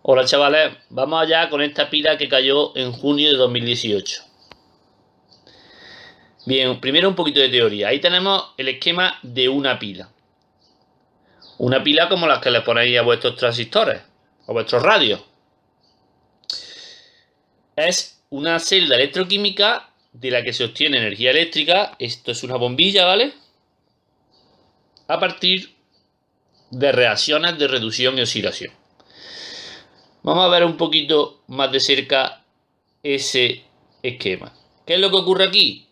Hola chavales, vamos allá con esta pila que cayó en junio de 2018. Bien, primero un poquito de teoría. Ahí tenemos el esquema de una pila. Una pila como las que le ponéis a vuestros transistores o vuestros radios. Es una celda electroquímica de la que se obtiene energía eléctrica. Esto es una bombilla, ¿vale? A partir de reacciones de reducción y oxidación. Vamos a ver un poquito más de cerca ese esquema. ¿Qué es lo que ocurre aquí?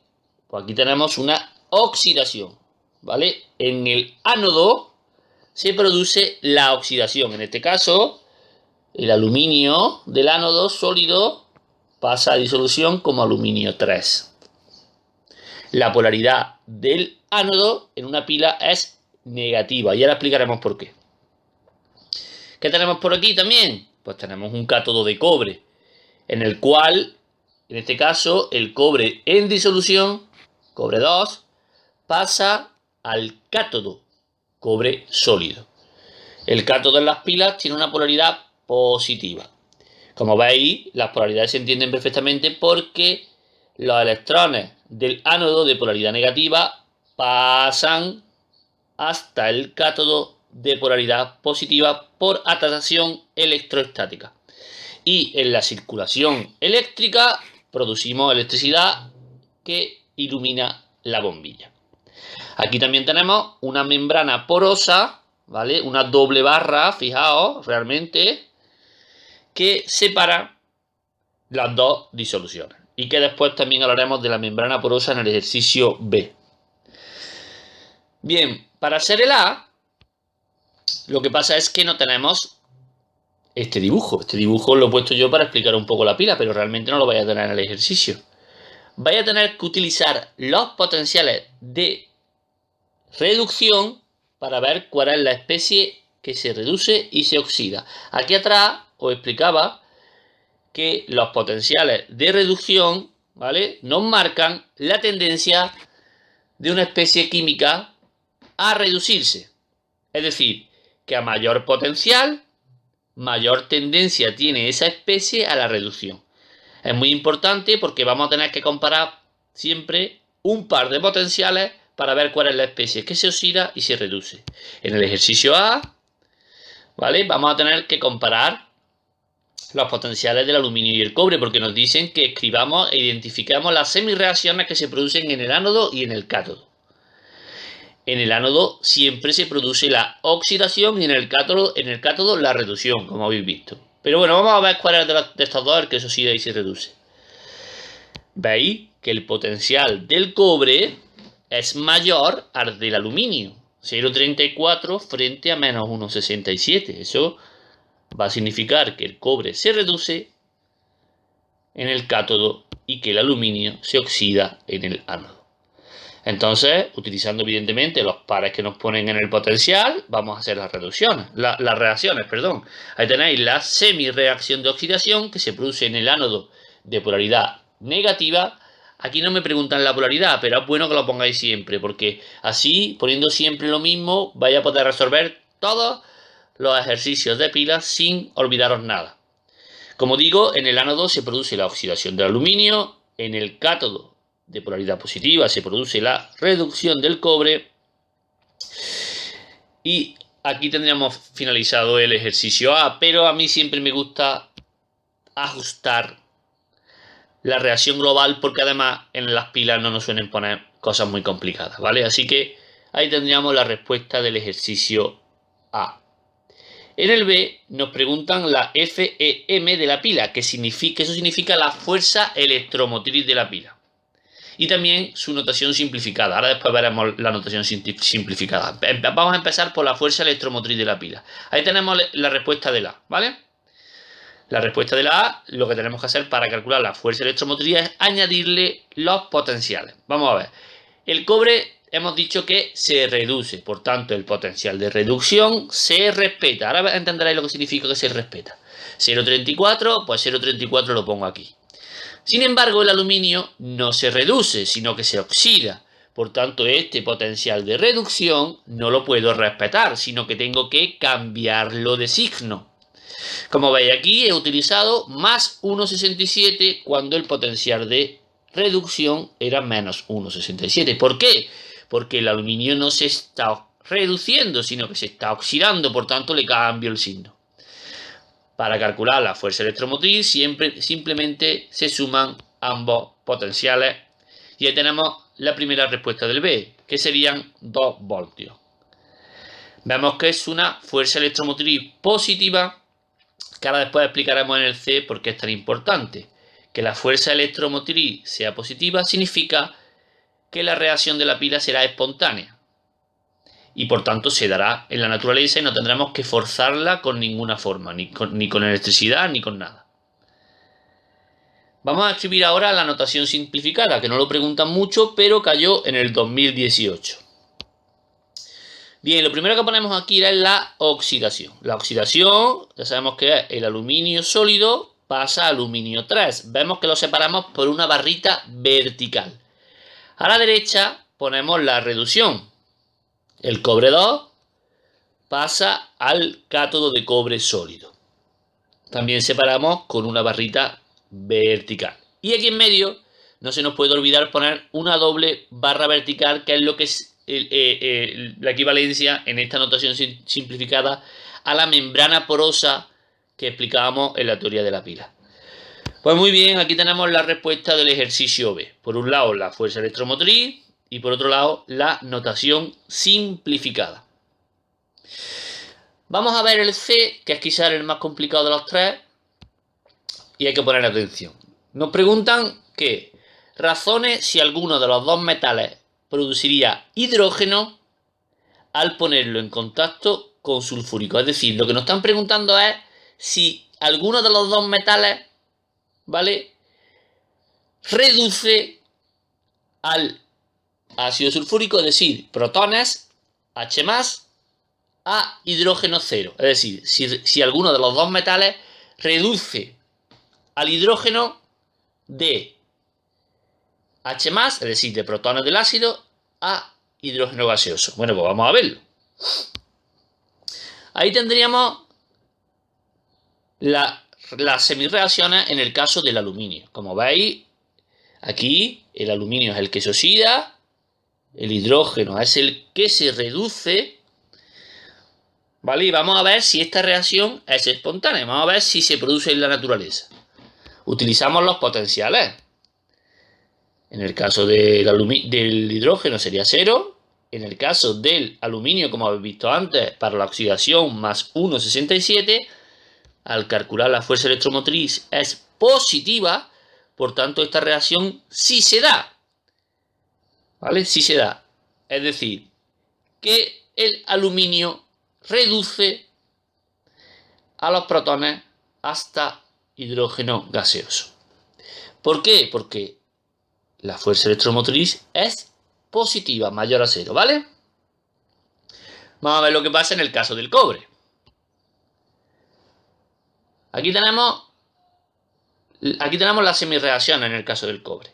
Pues aquí tenemos una oxidación, ¿vale? En el ánodo se produce la oxidación. En este caso, el aluminio del ánodo sólido pasa a disolución como aluminio 3. La polaridad del ánodo en una pila es negativa y ahora explicaremos por qué. ¿Qué tenemos por aquí también? Pues tenemos un cátodo de cobre, en el cual, en este caso, el cobre en disolución, cobre 2, pasa al cátodo, cobre sólido. El cátodo en las pilas tiene una polaridad positiva. Como veis, las polaridades se entienden perfectamente porque los electrones del ánodo de polaridad negativa pasan hasta el cátodo de polaridad positiva por atracción electrostática. Y en la circulación eléctrica producimos electricidad que ilumina la bombilla. Aquí también tenemos una membrana porosa, ¿vale? Una doble barra, fijaos, realmente, que separa las dos disoluciones. Y que después también hablaremos de la membrana porosa en el ejercicio B. Bien, para hacer el A, lo que pasa es que no tenemos este dibujo. Este dibujo lo he puesto yo para explicar un poco la pila, pero realmente no lo vais a tener en el ejercicio. Vais a tener que utilizar los potenciales de reducción para ver cuál es la especie que se reduce y se oxida. Aquí atrás os explicaba que los potenciales de reducción, ¿vale?, nos marcan la tendencia de una especie química a reducirse. Es decir, que a mayor potencial, mayor tendencia tiene esa especie a la reducción. Es muy importante porque vamos a tener que comparar siempre un par de potenciales para ver cuál es la especie que se oxida y se reduce. En el ejercicio A, ¿vale?, vamos a tener que comparar los potenciales del aluminio y el cobre, porque nos dicen que escribamos e identifiquemos las semireacciones que se producen en el ánodo y en el cátodo. En el ánodo siempre se produce la oxidación y en el cátodo la reducción, como habéis visto. Pero bueno, vamos a ver cuál es de estos dos el que se oxida y se reduce. Veis que el potencial del cobre es mayor al del aluminio, 0,34 frente a menos 1,67. Eso va a significar que el cobre se reduce en el cátodo y que el aluminio se oxida en el ánodo. Entonces, utilizando evidentemente los pares que nos ponen en el potencial, vamos a hacer las reacciones. Ahí tenéis la semireacción de oxidación que se produce en el ánodo de polaridad negativa. Aquí no me preguntan la polaridad, pero es bueno que lo pongáis siempre, porque así, poniendo siempre lo mismo, vais a poder resolver todos los ejercicios de pilas sin olvidaros nada. Como digo, en el ánodo se produce la oxidación del aluminio, en el cátodo de polaridad positiva se produce la reducción del cobre y aquí tendríamos finalizado el ejercicio A, pero a mí siempre me gusta ajustar la reacción global porque además en las pilas no nos suelen poner cosas muy complicadas, ¿vale? Así que ahí tendríamos la respuesta del ejercicio A. En el B nos preguntan la FEM de la pila, que eso significa la fuerza electromotriz de la pila. Y también su notación simplificada. Ahora después veremos la notación simplificada. Vamos a empezar por la fuerza electromotriz de la pila. Ahí tenemos la respuesta de la A, ¿vale? La respuesta de la A, lo que tenemos que hacer para calcular la fuerza electromotriz es añadirle los potenciales. Vamos a ver. El cobre hemos dicho que se reduce, por tanto el potencial de reducción se respeta. Ahora entenderéis lo que significa que se respeta. 0,34, pues 0,34 lo pongo aquí. Sin embargo, el aluminio no se reduce, sino que se oxida. Por tanto, este potencial de reducción no lo puedo respetar, sino que tengo que cambiarlo de signo. Como veis aquí he utilizado más 1,67 cuando el potencial de reducción era menos 1,67. ¿Por qué? Porque el aluminio no se está reduciendo, sino que se está oxidando, por tanto le cambio el signo. Para calcular la fuerza electromotriz simplemente se suman ambos potenciales y ahí tenemos la primera respuesta del B, que serían 2 voltios. Vemos que es una fuerza electromotriz positiva, que ahora después explicaremos en el C por qué es tan importante. Que la fuerza electromotriz sea positiva significa que la reacción de la pila será espontánea y por tanto se dará en la naturaleza y no tendremos que forzarla con ninguna forma, ni con electricidad ni con nada. Vamos a escribir ahora la notación simplificada, que no lo preguntan mucho, pero cayó en el 2018. Bien, lo primero que ponemos aquí es la oxidación. La oxidación, ya sabemos que es el aluminio sólido pasa a aluminio 3. Vemos que lo separamos por una barrita vertical. A la derecha ponemos la reducción. El cobre 2 pasa al cátodo de cobre sólido. También separamos con una barrita vertical. Y aquí en medio no se nos puede olvidar poner una doble barra vertical, que es lo que es la equivalencia en esta notación simplificada a la membrana porosa que explicábamos en la teoría de la pila. Pues muy bien, aquí tenemos la respuesta del ejercicio B. Por un lado la fuerza electromotriz y por otro lado la notación simplificada. Vamos a ver el C, que es quizás el más complicado de los tres y hay que poner atención. Nos preguntan que razone si alguno de los dos metales produciría hidrógeno al ponerlo en contacto con sulfúrico. Es decir, lo que nos están preguntando es si alguno de los dos metales, ¿vale?, reduce al ácido sulfúrico, es decir, protones H+, a hidrógeno 0. Es decir, si alguno de los dos metales reduce al hidrógeno de H+, es decir, de protones del ácido, a hidrógeno gaseoso. Bueno, pues vamos a verlo. Ahí tendríamos las semirreacciones en el caso del aluminio. Como veis, aquí el aluminio es el que se oxida, el hidrógeno es el que se reduce, ¿vale? Y vamos a ver si esta reacción es espontánea. Vamos a ver si se produce en la naturaleza. Utilizamos los potenciales. En el caso del hidrógeno sería 0. En el caso del aluminio, como habéis visto antes, para la oxidación más 1,67. Al calcular la fuerza electromotriz es positiva. Por tanto, esta reacción sí se da. ¿Vale? Sí se da. Es decir, que el aluminio reduce a los protones hasta hidrógeno gaseoso. ¿Por qué? Porque la fuerza electromotriz es positiva, mayor a 0, ¿vale? Vamos a ver lo que pasa en el caso del cobre. Aquí tenemos la semirreacción en el caso del cobre.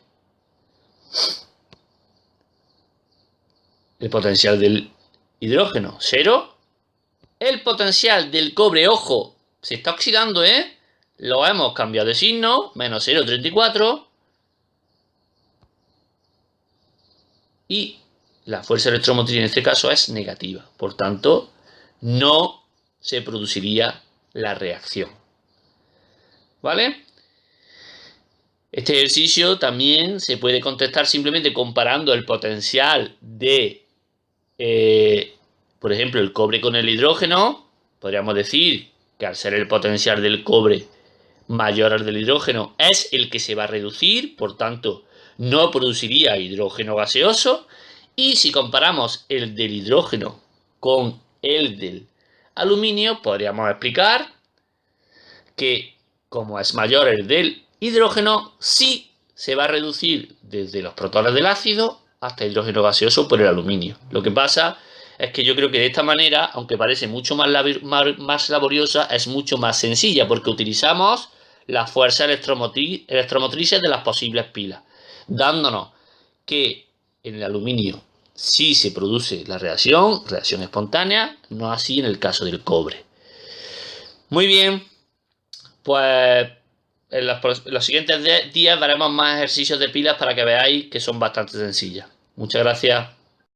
El potencial del hidrógeno, 0. El potencial del cobre, ojo, se está oxidando, ¿eh? Lo hemos cambiado de signo, menos 0,34. Y la fuerza electromotriz en este caso es negativa. Por tanto, no se produciría la reacción. ¿Vale? Este ejercicio también se puede contestar simplemente comparando el potencial de, por ejemplo, el cobre con el hidrógeno. Podríamos decir que al ser el potencial del cobre mayor al del hidrógeno es el que se va a reducir, por tanto, no produciría hidrógeno gaseoso. Y si comparamos el del hidrógeno con el del aluminio, podríamos explicar que como es mayor el del hidrógeno, sí se va a reducir desde los protones del ácido hasta hidrógeno gaseoso por el aluminio. Lo que pasa es que yo creo que de esta manera, aunque parece mucho más laboriosa, es mucho más sencilla, porque utilizamos las fuerzas electromotrices de las posibles pilas, dándonos que en el aluminio sí se produce la reacción espontánea, no así en el caso del cobre. Muy bien. pues en los siguientes días veremos más ejercicios de pilas para que veáis que son bastante sencillas. Muchas gracias.